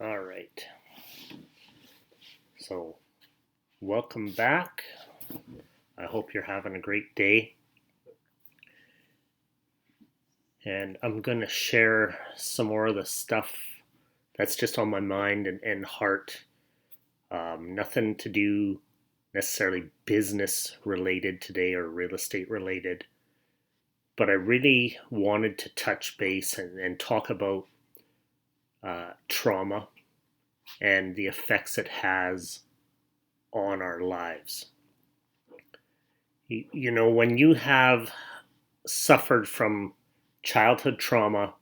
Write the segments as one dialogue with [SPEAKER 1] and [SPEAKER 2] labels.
[SPEAKER 1] All right. So, welcome back. I hope you're having a great day. And I'm going to share some more of the stuff that's just on my mind and heart. Nothing to do necessarily business related today or real estate related. But I really wanted to touch base and talk about trauma and the effects it has on our lives. When you have suffered from childhood trauma,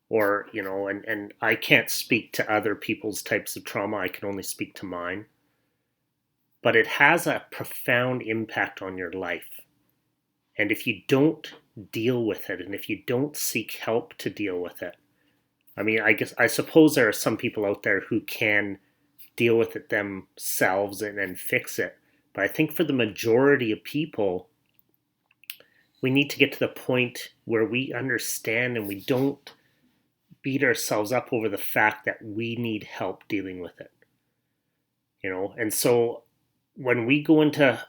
[SPEAKER 1] or and I can't speak to other people's types of trauma, I can only speak to mine, but it has a profound impact on your life. And if you don't deal with it, and if you don't seek help to deal with it, I suppose there are some people out there who can deal with it themselves and fix it, but I think for the majority of people, we need to get to the point where we understand and we don't beat ourselves up over the fact that we need help dealing with it. And so when we go into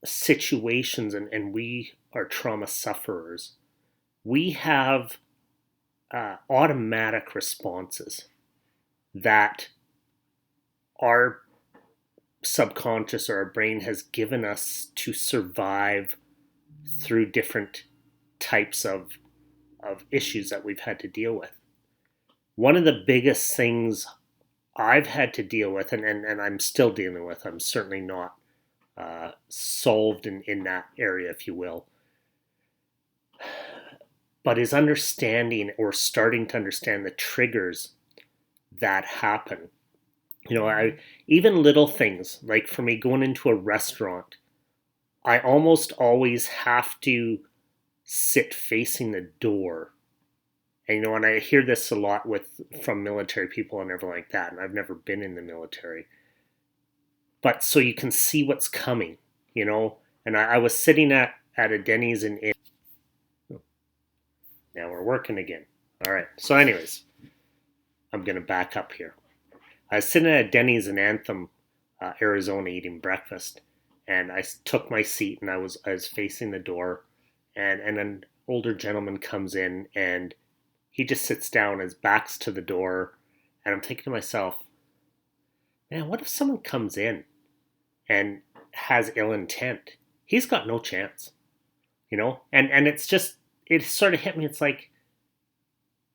[SPEAKER 1] situations and we are trauma sufferers, we have automatic responses that our subconscious or our brain has given us to survive through different types of issues that we've had to deal with. One of the biggest things I've had to deal with, and I'm still dealing with, I'm certainly not solved in that area, if you will, but is understanding or starting to understand the triggers that happen. Even little things, like for me going into a restaurant, I almost always have to sit facing the door. And I hear this a lot from military people and everything like that, and I've never been in the military. But so you can see what's coming, And I was sitting at a Denny's in now we're working again. All right. So anyways, I'm going to back up here. I was sitting at a Denny's in Anthem, Arizona, eating breakfast, and I took my seat and I was facing the door, and an older gentleman comes in and he just sits down, his back's to the door, and I'm thinking to myself, man, what if someone comes in and has ill intent? He's got no chance, And it sort of hit me. It's like,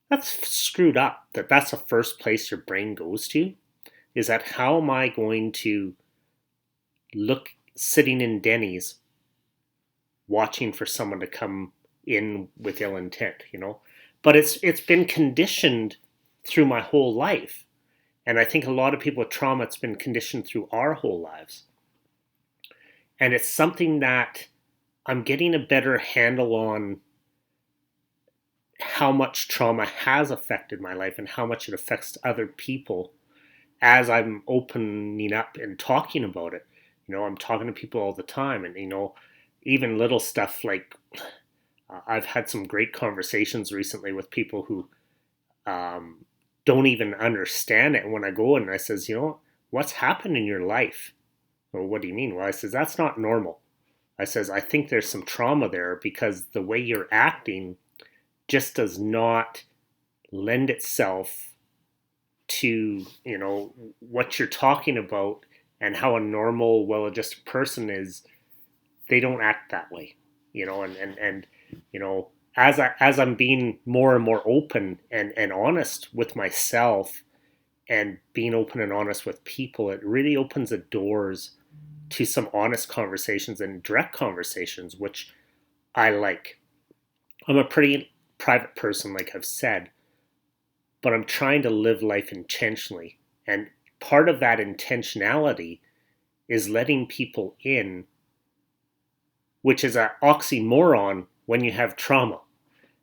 [SPEAKER 1] that's screwed up. That's the first place your brain goes to, is that how am I going to look sitting in Denny's watching for someone to come in with ill intent, But it's been conditioned through my whole life. And I think a lot of people with trauma, it's been conditioned through our whole lives. And it's something that I'm getting a better handle on, how much trauma has affected my life and how much it affects other people as I'm opening up and talking about it. I'm talking to people all the time, and even little stuff like I've had some great conversations recently with people who don't even understand it. And when I go and I says, what's happened in your life? Well, what do you mean? Well, I says, that's not normal. I says, I think there's some trauma there because the way you're acting just does not lend itself to, what you're talking about and how a normal, well-adjusted person is. They don't act that way, and as I'm being more and more open and honest with myself and being open and honest with people, it really opens the doors to some honest conversations and direct conversations, which I like. I'm a pretty private person, like I've said, but I'm trying to live life intentionally. And part of that intentionality is letting people in, which is an oxymoron when you have trauma,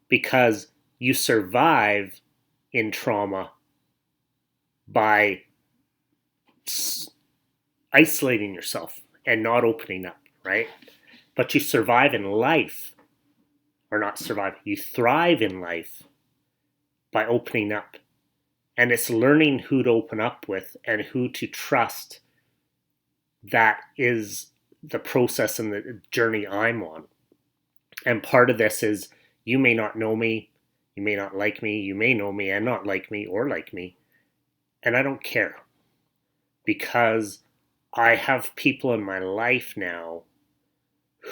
[SPEAKER 1] because you survive in trauma by isolating yourself and not opening up, right? But you survive in life, or not survive, you thrive in life by opening up And it's learning who to open up with and who to trust. That is the process and the journey I'm on. And part of this is, you may not know me, you may not like me, you may know me and not like me or like me. And I don't care, because I have people in my life now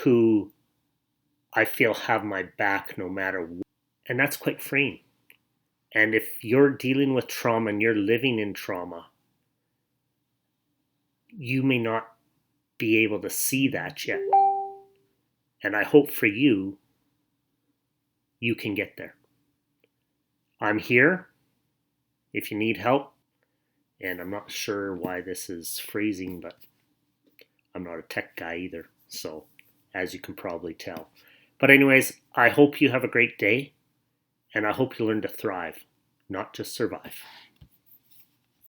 [SPEAKER 1] who I feel have my back no matter what. And that's quite freeing. And if you're dealing with trauma and you're living in trauma, you may not be able to see that yet. And I hope for you, you can get there. I'm here if you need help. And I'm not sure why this is freezing, but I'm not a tech guy either. So, as you can probably tell. But anyways, I hope you have a great day. And I hope you learn to thrive, not just survive.